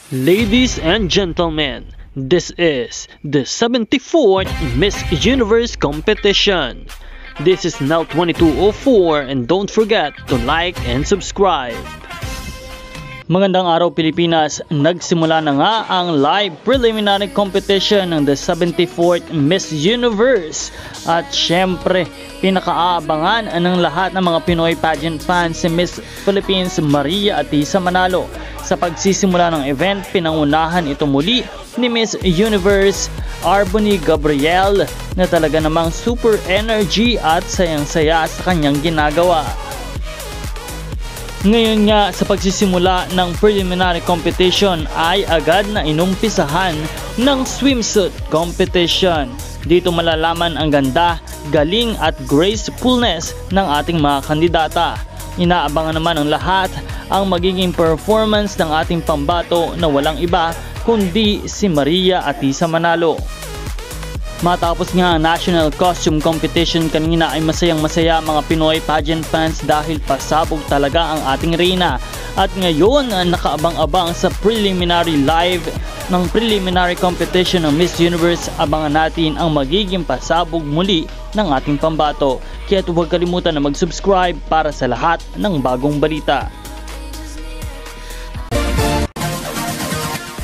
Ladies and gentlemen, this is the 74th Miss Universe competition. This is now 22:04 and don't forget to like and subscribe. Magandang araw Pilipinas, nagsimula na nga ang live preliminary competition ng the 74th Miss Universe. At syempre, pinakaabangan ng lahat ng mga Pinoy pageant fans si Miss Philippines Maria Atisa Manalo. Sa pagsisimula ng event, pinangunahan ito muli ni Miss Universe Arbony Gabriel na talaga namang super energy at sayang-saya sa kanyang ginagawa. Ngayon nga sa pagsisimula ng preliminary competition ay agad na inumpisahan ng swimsuit competition. Dito malalaman ang ganda, galing at gracefulness ng ating mga kandidata. Inaabangan naman ng lahat ang magiging performance ng ating pambato na walang iba kundi si Maria Atisa Manalo. Matapos nga ang National Costume Competition kanina ay masayang-masaya mga Pinoy pageant fans dahil pasabog talaga ang ating reyna. At ngayon nakaabang-abang sa preliminary live ng preliminary competition ng Miss Universe. Abangan natin ang magiging pasabog muli ng ating pambato. Kaya huwag kalimutan na mag-subscribe para sa lahat ng bagong balita.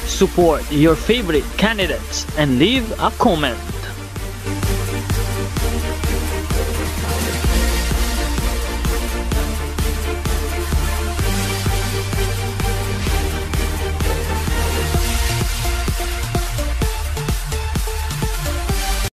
Support your favorite candidates and leave a comment.